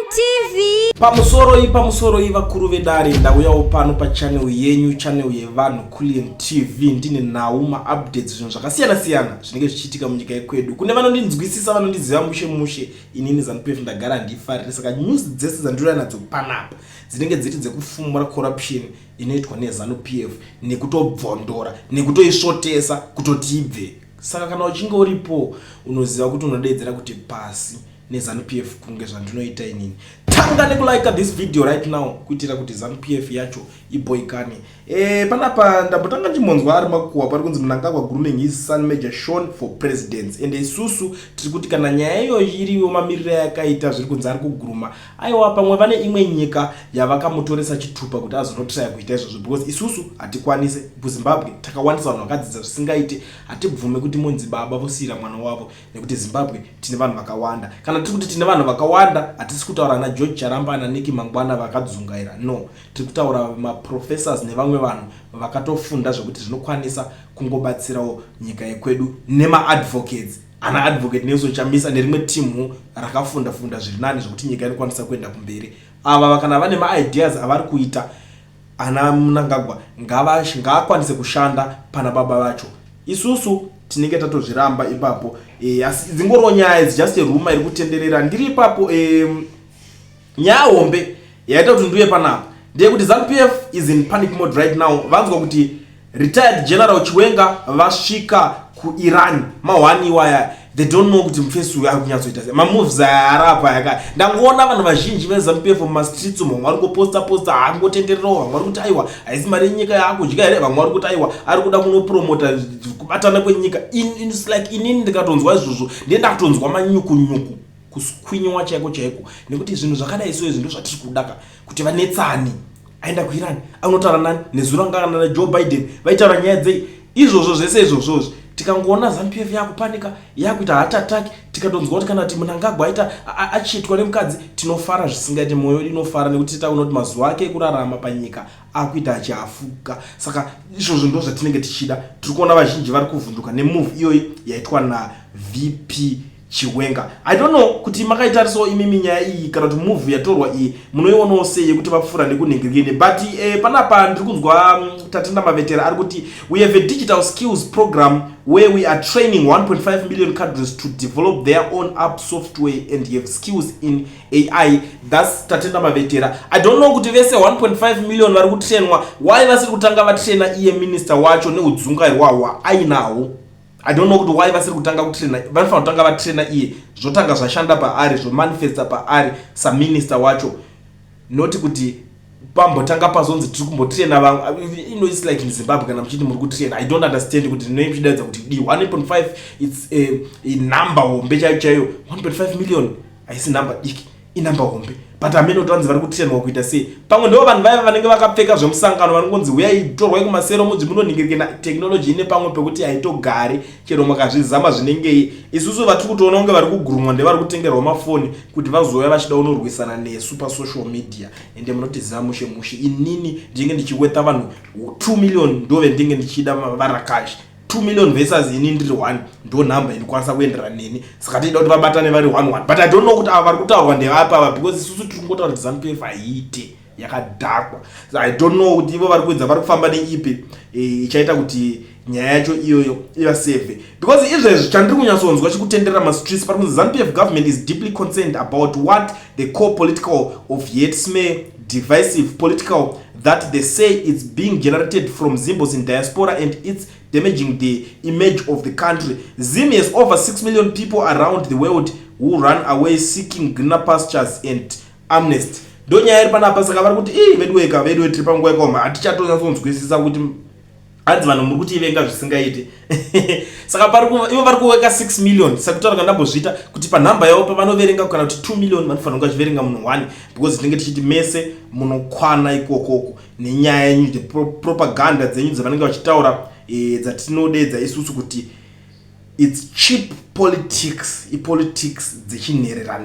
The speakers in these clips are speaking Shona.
TV. Pamusoro vakuru vedare ndauyawo pano pachannel yenyu, channel yevanhu Kulian TV. Ndine nawo updates zvinhu zvakasiyana zvinenge zvichiitika munyika yekwedu. Kune vanondinzwisisa vanondiziva mushe inini ZANU-PF ndagara ndifarire. Saka news dzese dzandinoda nadzo panapa dzinenge dziri dzekufumura corruption inoitwa neZANU-PF nekutobvondora nekutoisvotesa kutoti ibve. Saka kana uchinge uripo unoziva kuti unodedzera kuti pasi neZANU-PF kunge zvandinoita inini. Tanga nekulike this video right now kuitira kuti ZANU-PF yacho iboikane. Panapa ndambotanga ndimonzwa ari makuwa pari kunzi Mnangagwa grooming his son Major Shaun for president. Ende isusu tiri kuti kana nyaya iyo iriyo mamiriro yakaita zviri kunzi ari kuguruma, aiwa pamwe vane imwe nyika yavakamutoresa chitupa kuti azonotraya kuita izvozvo, because isusu hatikwanise. kuZimbabwe takawanisa vanhu vakadzidza zvisingaite, hatibvume kuti monzi baba vosiyira mwana wavo nekuti Zimbabwe tine vanhu vakawanda. Kana tiri kuti tine vanhu vakawanda, hatisi kutaura na George Charamba na Nicky Mangwana vakadzungaira, no, tiri kutaura maprofessors nevamwe vanhu vakatofunda zvekuti zvinokwanisa kungobatsirawo nyika yekwedu nema-advocates. Ana advocate Nelson Chamisa nerimwe timu rakafunda zviri nani zvokuti nyika inokwanisa kuenda kumberi. Ava kana vane ma-ideas avari kuita, ana Mnangagwa ngavakwanise kushanda pana baba vacho. Isusu tinenge tatozviramba ipapo. Asi dzingoro nyaya is just a rumor iri kutenderera ndiri ipapo. Nyaya hombe yaita kuti ndiye panapa ndeye kuti ZANU-PF is in panic mode right now. Vanzwa kuti retired General Chiwenga vasvika kuIran mahwaniwa. They don't know kuti mufesu uyu ari kunyatsoita sei. Mamoves arapa yaka. Ndangoona vanhu vazhinji veZANU-PF mumastreets umo vari kuposta angotendererawo. Vamwe vari kuti aiwa haisi mari yenyika yaakudya here. Vamwe vari kuti aiwa ari kuda kunopromota kubatana kwenyika. It's like inini ndikatonzwa izvozvo ndenda kutonzwa manyuku kuskwinywa chaiko nekuti zvinhu zvakadai so izvo ndozvatiri kudaka kuti vanetsani aenda kuIran anotaura nani nezurangana na Joe Biden vaitaura nyaya dzei izvozvo zvese izvozvo. Tikangoona ZANU-PF yakupanika yakuita heart attack, tikatonzwa kuti kana kuti Mnangagwa aita achitwa nemukadzi, tinofara zvisingaite, mwoyo inofara nekuti titaona kuti mazuva ake ekurarama panyika akuita achiafuka. Saka izvozvo ndizvo zvatinenge tichida. Tiri kuona vazhinji vari kuvhunduka nemove iyoyi yaitwa naVP Chiwenga. I don't know kuti makaitarisawo imi nyaya iyi kana kuti move yatorwa iyi munoionawo sei yekuti vapfuura nekunhingirikeni. But panapa ndiri kunzwa Tatenda Mavetera ari kuti we have a digital skills program where we are training 1.5 million cadres to develop their own app software and have skills in AI. That's Tatenda Mavetera. I don't know kuti vese 1.5 million vari kutrainwa why vasiri kutanga vatraina iye minister wacho neudzungairwa ainawo. I don't know kuti why vasiri kutanga kutraina. Vanofana kutanga vatraina iye zvotanga zvashanda paari zvomanifesta paari saminister wacho, noti kuti pambotanga pazonzi tiri kumbotraina vamwe. It's like in Zimbabwe kana muchiti muri kutraina. I don't understand kuti nomuchidaidza kuti 1.5 it's a number hombe chaiyo. 1.5 million haisi number diki, inumber hombe. But ameno twanzi vari kutrainwa kuita sei. Pamwe ndo vanhu vaya vanenge vakapfeka zvemusangano vanongonzi uyai torwai kumasero mudzi munonhingirike technology ine pamwe pekuti haitogari chero makazvizama zvinenge. Isusu vatiri kutoona kunge vari kugurumwa ndevari kutengerwa mafoni kuti vazouya vachida unorwisana nesuper social media. Ende munotiziva mushe inini ndinge ndichiweta vanhu 2 million ndove ndinge ndichida varakashi 2 million versus ini ndiri 1 ndo number inokwanisa kuenderana neni. Saka tinoda kuti vabatane vari 1 but I don't know kuti ava vari kutaurwa ndevapa because isusu tiri kungotaura kuti ZANU-PF haiite yakadhakwa. So I don't know kuti ivo vari kuedza vari kufamba neipi ichaita kuti nyaya yacho iyoyo iva save. Because izvezvi chandiri kunyatsonzwa chikutenderera mastreets pari kunzi ZANU-PF government is deeply concerned about what the core political of yet smear divisive political that they say is being generated from Zimbos in diaspora and it's damaging the image of the country. Zim has over 6 million people around the world who run away seeking greener pastures and amnesty. Donya iri panapa saka vari kuti vedu tiri panguva yakaoma hatichatonyatsokunzwisisa kuti hanzi vanhu muri kuti ivenga zvisingaite. Saka ivo vari kuweka 6 million. Saka kutaura kana ndambozviita kuti panhamba yavo pavanoverenga kana kuti 2 million vanofanira kunge vachiverenga munhu 1 because tinenge tichiti mese munokwana ikokoko nenyaya yenyu propaganda dzenyu dzavanenge vachitaura dzatinodedza isusu kuti it's cheap politics, politics dzechinherera.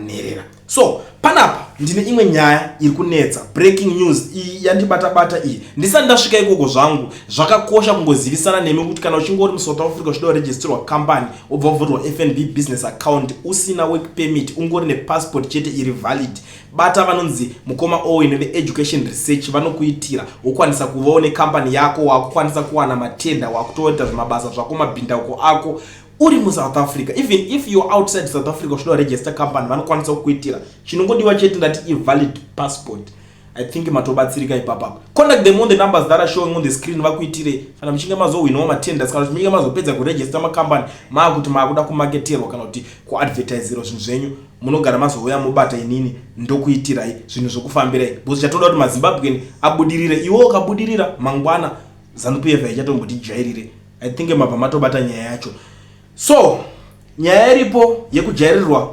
So panapa ndine imwe nyaya iri kunetsa, breaking news iyi yandibata iyi. Ndisati ndasvika ikoko zvangu, zvakakosha kungozivisana nemi kuti kana uchingori muSouth Africa uchida kuregisterwa company, obva wavhurwa FNB business account, usina work permit, ungori nepassport chete iri valid, bata vanonzi Mukoma Owen veEducation Research vanokuitira, wokwanisa kuvawo necompany yako, wakukwanisa kuwana matenda, wakutoita zvimabasa zvako, mabhindauko ako uri muSouth Africa. Even if you are outside South Africa uchida register company vanokwanisa kukuitira. Chinongodiwa chete ndati valid passport. I think matobatsirika ipapa. Contact them on the numbers that are showing on the screen vakuitire. Kana mchinge mazowinawo matenda, kana mchinge mazopedza kuregister company, makuti makuda kumarketerwa kana kuti kuadvertiserwa zvinhu zvenyu, munogara mazouya mubata inini ndokuitirai zvinhu zvokufambirai. Because chatoda kuti maZimbabwean abudirire, iwo kabudirira mangwana ZANU-PF ichatomboti jairire. I think mabva matobata nyaya yacho. So nyaya iripo yekujairirwa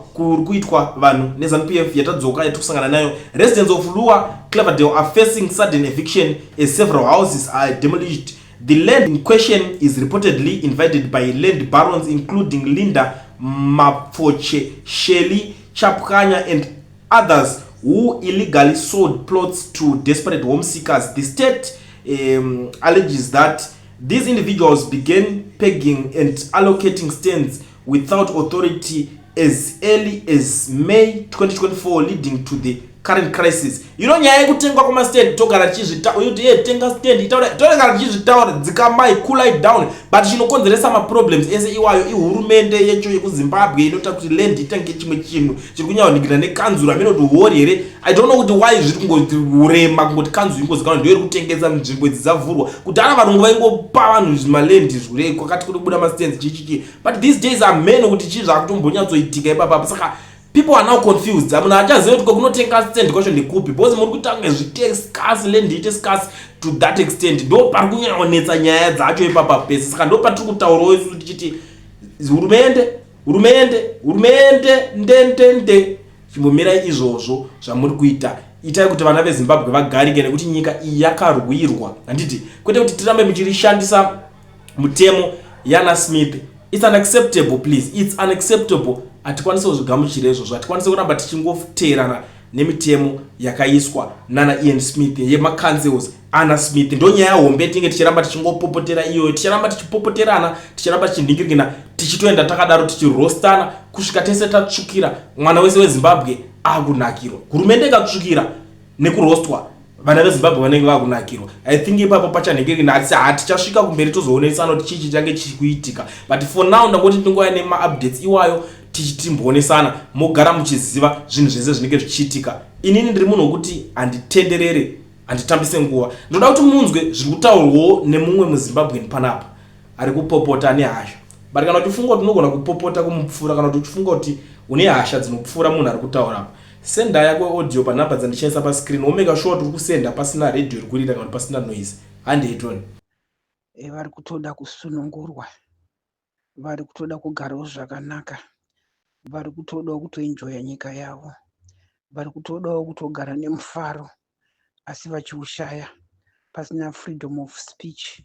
kuitwa vanhu neZANU-PF yatadzoka yatikusangana nayo. Residents of Lua Claverdale are facing sudden eviction as several houses are demolished. The land in question is reportedly invaded by land barons including Linda Mapoche, Shelley Chapkanya and others who illegally sold plots to desperate home seekers. The state alleges that these individuals began pegging and allocating stands without authority as early as May 2024, leading to the current crisis. Nyaya yekutengwa kwama stand togara chizvitaura kuti tenga stand itaura chizvitaura dzikamai cool it down, but chinokonzeresa ma problems ese iwayo ihurumende yecho yekuZimbabwe inota kuti land itange chimwe chinhu chiri kunyawanikira nekanzuru amene kuti worry here. I don't know kuti why zviri kungoti urema kungoti kanzuru ingozikana ndiyo iri kutengesa nzvimbo dzavhurwa kuti ana vanhu vaingopa vanhu zvimalendi zvure kwakati kuti buda ma stands chichichi, but these days are men kuti chizvi zvakutombonyatsoitika ipapa. Saka people are now confused. Amuna achaziva kuti kunotenga stand kwacho ndikupi, because muri kutanga zvitescas land itescas to that extent ndo pari kunyaonetsa nyaya dzacho ipapa pese. Saka ndo patiri kutaurawo isu tichiti hurumende ndende chimbomira izvozvo zvamuri kuita. Itai kuti vana veZimbabwe vagarike nekuti nyika iyi yakarwirwa. Handiti kwete kuti tirambe muchirishandisa mutemo yana Smith. It's unacceptable, please. It's unacceptable. Atikwanisa kuzvigamuchira izvozvo, atikwanisa kuramba tichingoteerana nemitemo yakaiswa nana Ian Smith yemacancels. Anna Smith ndo nyaya hombe tinge tichiramba tichingopopotera iyo, tichiramba tichipopoterana, tichiramba tichindingirikina, tichitoenda takadaro tichirostana kusvika tese tatsvukira. Mwana wese weZimbabwe akunakirwa, hurumende ikatsvukira nekurostwa, vana veZimbabwe vanenge vakunakirwa. I think ipapo pachanhingirikina asi hatichasvika kumberi tozoonesana kuti chichi change chichikuitika. But for now ndangoti tingouya nema-updates iwayo tichitimbonesana mogara muchiziva zvinhu zvese zvinenge zvichiitika. Inini ndiri munhu wekuti handitenderere, handitambise nguva. Ndoda kuti munzwe zviri kutaurwawo nemumwe muZimbabwean panapa ari kupopota nehasha. But kana uchifunga kuti unogona kupopota kumupfuura, kana uchifunga kuti une hasha dzinopfuura munhu ari kutaurapo, senda yako audio panhamba dzandishandisa pascreen, womeka sure kuti uri kusenda pasina radio iri kurira kana pasina noise. Handeitoni vari kutoda kusunungurwa, vari kutoda kugarawo zvakanaka, vari kutodawo kutoenjoya nyika yavo, vari kutodawo kutogara nemufaro, asi vachiushaya pasina freedom of speech.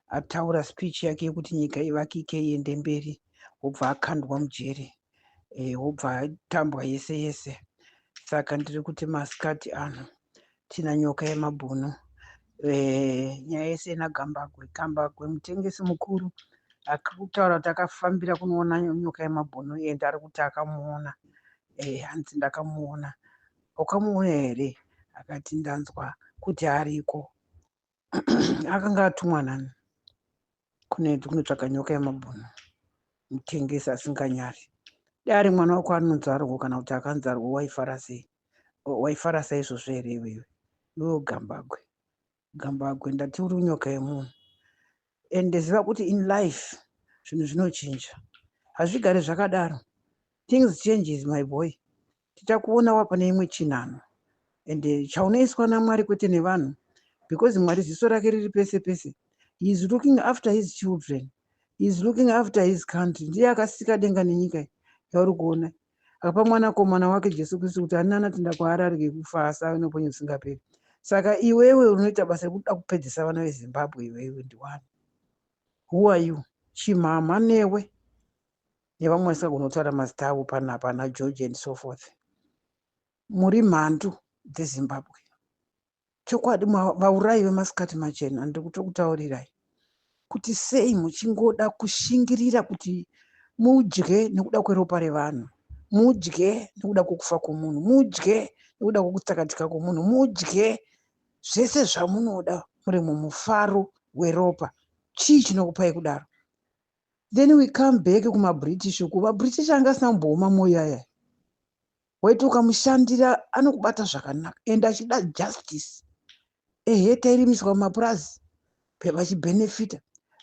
Ataura speech yake yekuti nyika ivakike iende mberi, wobva akandwa mujeri, wobva atambwa yese yese. Saka ndiri kuti masikati ano tina nyoka yemabhunu. Nyaya yese naGambagwe mutengesi mukuru akutaura kuti akafambira kunoona nyoka yemabhunu, ende ari kuti akamuona. Hanzi ndakamuona. Ukamuona here? Akati ndanzwa kuti ariko. Akanga atumwa nani kunotsvaka nyoka yemabhunu, mutengesi asinganyari. Dai mwana wako anonzarwa kana kuti akanzarwa waifara sei? Waifara saizvozvo here iwewe? Iwewe Gambagwe ndati uri nyoka yemunhu. Ende ziva kuti in life zvinhu zvinochinja, hazvigari zvakadaro. Things changes my boy. Tichakuona wapane imwe chinhano, ende chaunoiswa naMwari kwete nevanhu, because Mwari ziso rake riri pese pese. He is looking after his children, he is looking after his country. Ndiye akasika denga nenyika yauri kuona, akapa mwanakomana wake Jesu Kristu kuti ani anatenda kwaari arege kufa asi ave noupenyu husingaperi. Saka iwewe unoita basa rekuda kupedzisa vana veZimbabwe, iwewe ndiwani? Who are you? Chimhama newe nevamwe vasingagona kutaura mazita avo panapa, naGeorge and so forth. muri mhandu dzeZimbabwe. Chokwadi vaurayi vemasikati machena, ndiri kutokutaurirai kuti sei muchingoda kushingirira kuti mudye nekuda kweropa revanhu, mudye nekuda kwokufa kwomunhu, mudye nekuda kwokutsakatika kwomunhu, mudye zvese zvamunoda muri mumufaro weropa. Chii chinokupai kudaro? Then we come back kumaBritish uku. VaBritish anga asina kumbooma moyo yaya, waiti ukamushandira anokubata zvakanaka ende achida justice. Ehe, tairimiswa mumapurazi vachibhenefita,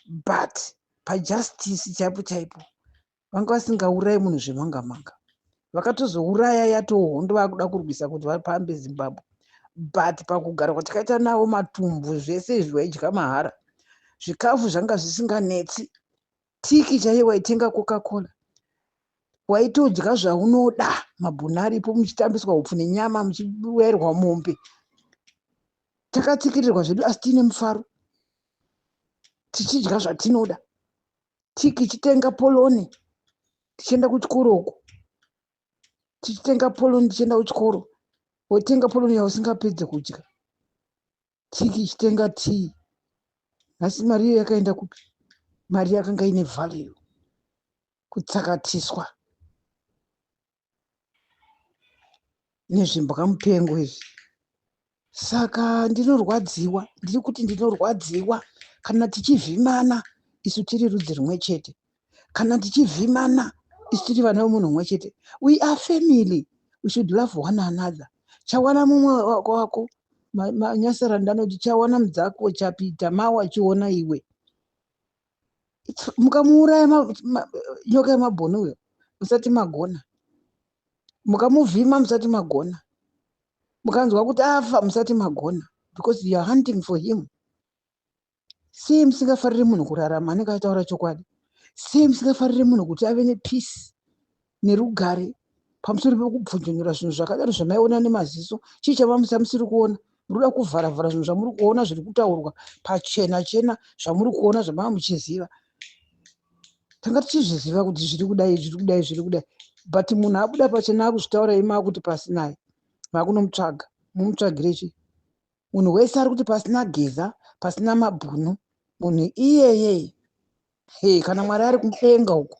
but pajustice chaipo chaipo vanga vasingaurayi munhu zvemanga-manga. Vakatozouraya yatohondo vakuda kurwisa kuti vapambe Zimbabwe, but pakugara kwatakaita navo matumbu zvese izvi vaidya mahara, zvikafu zvanga zvisinganetsi. Tiki chaiyo waitenga Coca-Cola, waitodya zvaunoda, mabhuni aripo, muchitambiswa upfu nenyama, muchiwerwa mombe. Takatsikirirwa zvedu asi tiine mufaro, tichidya zvatinoda. Tiki chitenga poloni tichienda kuchikoro uko, tichitenga poloni tichienda kuchikoro, wotenga poloni yausingapedze kudya. Tiki chitenga tii. Asi mari iyo yakaenda kupi? Mari yakanga ine value, kutsakatiswa nezvimbwa mupengo izvi. Saka ndinorwadziwa, ndiri kuti ndinorwadziwa kana tichivhimana isu tiri rudzi rumwe chete, kana tichivhimana isu tiri vana vemunhu umwe chete. We are family, we should love one another. Chawana mumwe wako manyasaranda anoti chawana mudzako chapita mawa chiona iwe. Mukamuuraya nyoka yemabhoni uyo musati magona, mukamuvhima musati magona, mukanzwa kuti afa musati magona, because you are hunting for him. Sei musingafariri munhu kurarama? Anenge ataura chokwadi. Sei musingafariri munhu kuti ave nepeace nerugare pamusoro pekubvunzonyura zvinhu zvakadaro zvamaiona nemaziso? Chii chamamusiri kuona? Muri kuda kuvhara-vhara zvinhu zvamuri kuona zviri kutaurwa pachena-chena, zvamuri kuona zvamava muchiziva. Tanga tichizviziva kuti zviri kudai, zviri kudai, zviri kudai, but munhu abuda pachena akuzvitaura imi kuti pasinaye, makunomutsvaga. Mumutsvagire chii? Munhu wese ari kuti pasina geza, pasina mabhunu, munhu iyeye. Kana Mwari ari kudenga uko,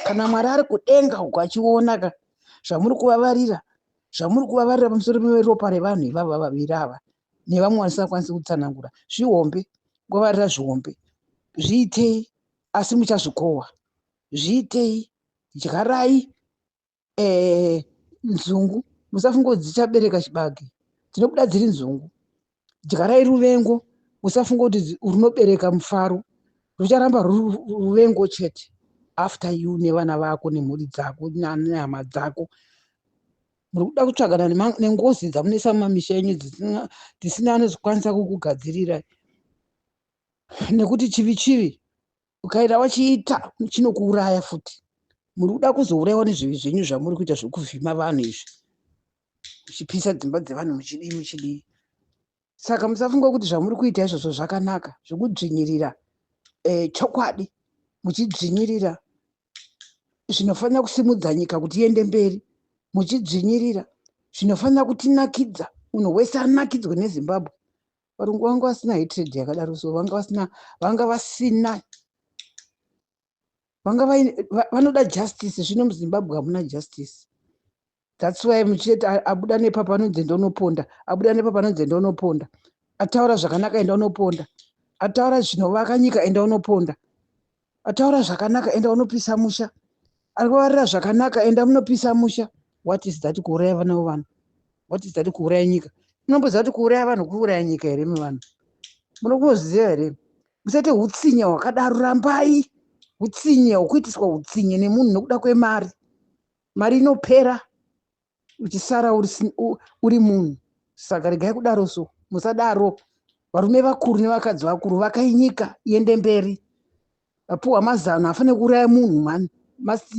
kana Mwari ari kudenga uko achiona zvamuri kuvavarira, zvamuri kuvavarira pamusoro peropa revanhu ivava vaviri ava, nevamwe vasingakwanisi kutsanangura, zvihombe, kuvavarira zvihombe. Zviitei? Asi muchazvikohwa. Zviitei? Dyarai nzungu, musafunga kuti dzichabereka chibage, dzinobuda dziri nzungu. Dyarai ruvengo, musafunga kuti runobereka mufaro, rucharamba ruvengo chete. After you nevana vako nemhuri dzako nehama dzako, muri kuda kutsvagana nengozi dzamunoisa mumamisha enyu dzisina anozokwanisa kukugadzirira. Nekuti chivi ukaita wachiita chinokuuraya futi. Muri kuda kuzourayiwa nezvivi zvenyu zvamuri kuita zvokuvhima vanhu izvi, muchipisa dzimba dzevanhu muchidii. Saka musafunga kuti zvamuri kuita izvozvo zvakanaka, zvokudzvinyirira chokwadi, muchidzvinyirira zvinofanira kusimudza nyika kuti iende mberi, muchidzvinyirira zvinofanira kutinakidza, munhu wese anakidzwe neZimbabwe. Varungu vanga vasina hatred yakadaro, so vanoda justice. Zvino muZimbabwe hamuna justice. That's why muchiti abuda nepapa anonzi ndonoponda, abuda nepapa anonzi ndonoponda, ataura zvakanaka enda unoponda, ataura zvinovaka nyika enda unoponda, ataura zvakanaka enda unopisa musha, arikuvarira zvakanaka enda munopisa musha. What is that? Kuuraya vana vevanhu? What is that? Kuuraya nyika? Munomboziva kuti kuuraya vanhu kuuraya nyika here? Muvanhu munokuziva here? Musati hutsinye hwakadaro, rambai hutsinye hwokuitiswa hutsinye nemunhu nekuda kwemari. Mari inopera uchisara uri munhu. Saka regai kudaro, so musadaro. Varume vakuru nevakadzi vakuru vakai nyika iende mberi. Vapuhwa mazano afane kuuraya munhu, man must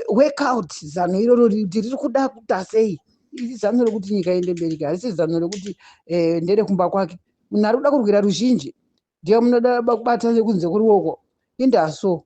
work out zano iroro riri kuda kuita sei. Iri zano rekuti nyika iende mberi, harisi zano rekuti ndere kumba kwake. Munhu ari kuda kurwira ruzhinji ndiye munoda kubata nekunze kuruoko. Indaso